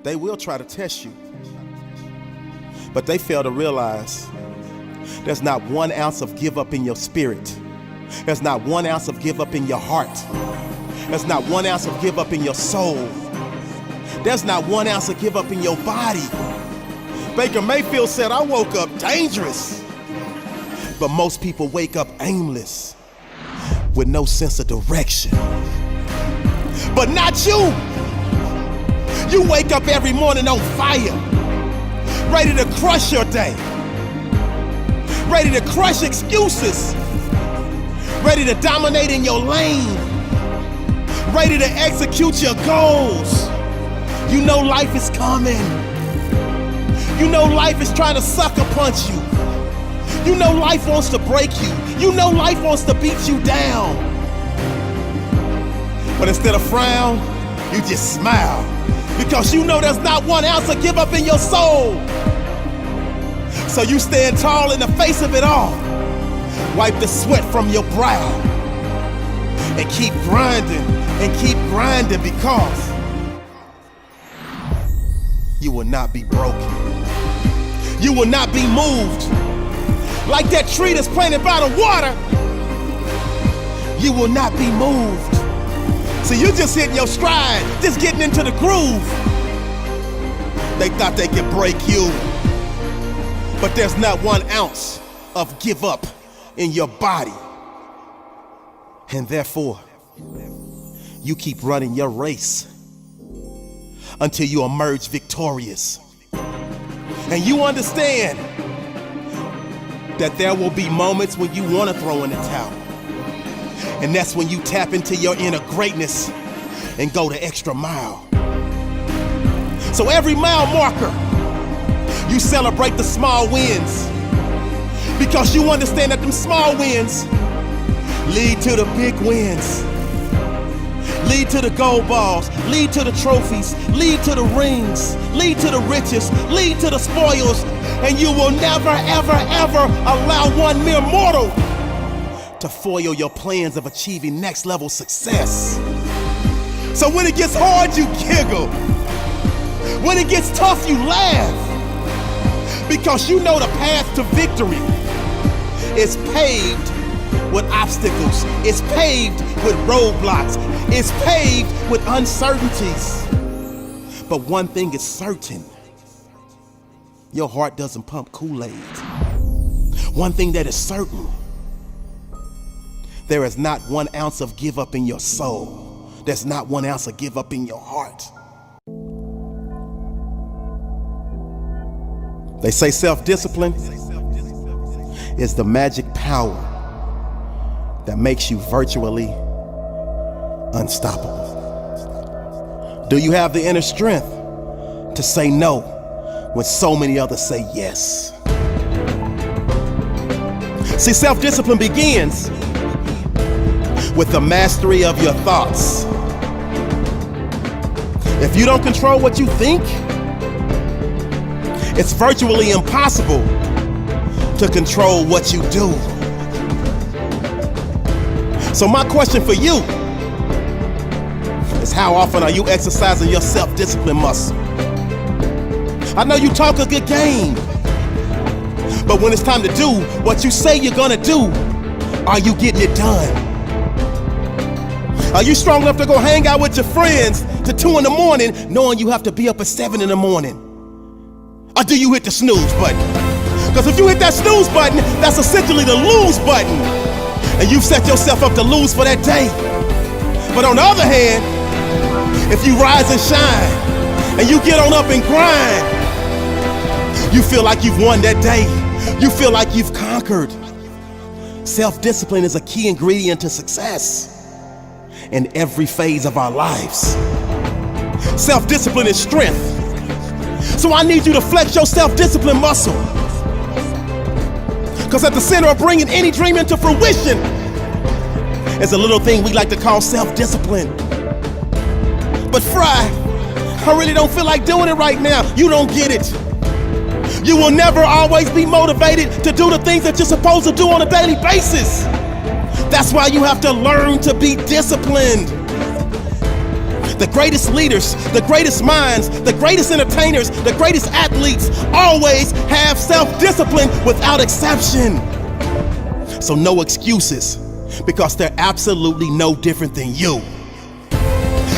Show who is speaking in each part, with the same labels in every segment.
Speaker 1: They will try to test you, but they fail to realize there's not 1 ounce of give up in your spirit. There's not 1 ounce of give up in your heart. There's not 1 ounce of give up in your soul. There's not 1 ounce of give up in your body. Baker Mayfield said, I woke up dangerous. But most people wake up aimless, with no sense of direction. But not you. You wake up every morning on fire, ready to crush your day, ready to crush excuses, ready to dominate in your lane, ready to execute your goals. You know life is coming. You know life is trying to sucker punch you. You know life wants to break you. You know life wants to beat you down. But instead of frown, you just smile, because you know there's not 1 ounce of give up in your soul. So you stand tall in the face of it all. Wipe the sweat from your brow and keep grinding because you will not be broken. You will not be moved. Like that tree that's planted by the water, you will not be moved. So you're just hitting your stride, just getting into the groove. They thought they could break you, but there's not 1 ounce of give up in your body. And therefore, you keep running your race until you emerge victorious. And you understand that there will be moments when you want to throw in the towel. And that's when you tap into your inner greatness and go the extra mile. So every mile marker, you celebrate the small wins, because you understand that them small wins lead to the big wins, lead to the gold balls, lead to the trophies, lead to the rings, lead to the riches, lead to the spoils, and you will never, ever, ever allow one mere mortal to foil your plans of achieving next level success. So when it gets hard, you giggle. When it gets tough, you laugh, because you know the path to victory is paved with obstacles. It's paved with roadblocks. It's paved with uncertainties. But one thing is certain: your heart doesn't pump Kool-Aid. One thing that is certain: there is not 1 ounce of give up in your soul. There's not 1 ounce of give up in your heart. They say self-discipline is the magic power that makes you virtually unstoppable. Do you have the inner strength to say no when so many others say yes? See, self-discipline begins with the mastery of your thoughts. If you don't control what you think, it's virtually impossible to control what you do. So my question for you is, how often are you exercising your self-discipline muscle? I know you talk a good game, but when it's time to do what you say you're gonna do, are you getting it done? Are you strong enough to go hang out with your friends to 2 in the morning, knowing you have to be up at 7 in the morning? Or do you hit the snooze button? Because if you hit that snooze button, that's essentially the lose button, and you've set yourself up to lose for that day. But on the other hand, if you rise and shine and you get on up and grind, you feel like you've won that day. You feel like you've conquered. Self-discipline is a key ingredient to success in every phase of our lives. Self-discipline is strength. So I need you to flex your self-discipline muscle, because at the center of bringing any dream into fruition is a little thing we like to call self-discipline. But Fry, I really don't feel like doing it right now. You don't get it. You will never always be motivated to do the things that you're supposed to do on a daily basis. That's why you have to learn to be disciplined. The greatest leaders, the greatest minds, the greatest entertainers, the greatest athletes always have self-discipline without exception. So no excuses, because they're absolutely no different than you.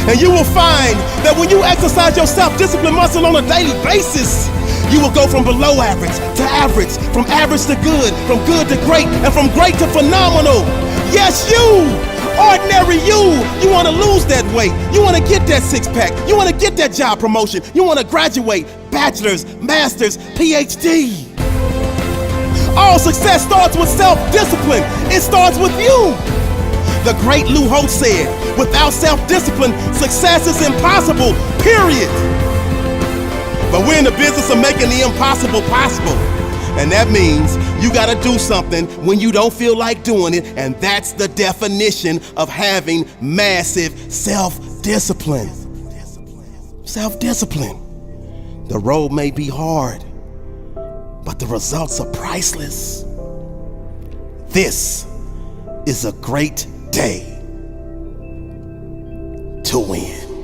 Speaker 1: And you will find that when you exercise your self-discipline muscle on a daily basis, you will go from below average to average, from average to good, from good to great, and from great to phenomenal. Yes, you, ordinary you want to lose that weight. You want to get that six-pack. You want to get that job promotion. You want to graduate, bachelor's, master's, PhD. All success starts with self-discipline. It starts with you. The great Lou Holtz said, without self-discipline, success is impossible, period. But we're in the business of making the impossible possible. And that means you gotta do something when you don't feel like doing it, and that's the definition of having massive self-discipline. Self-discipline. The road may be hard, but the results are priceless. This is a great day to win.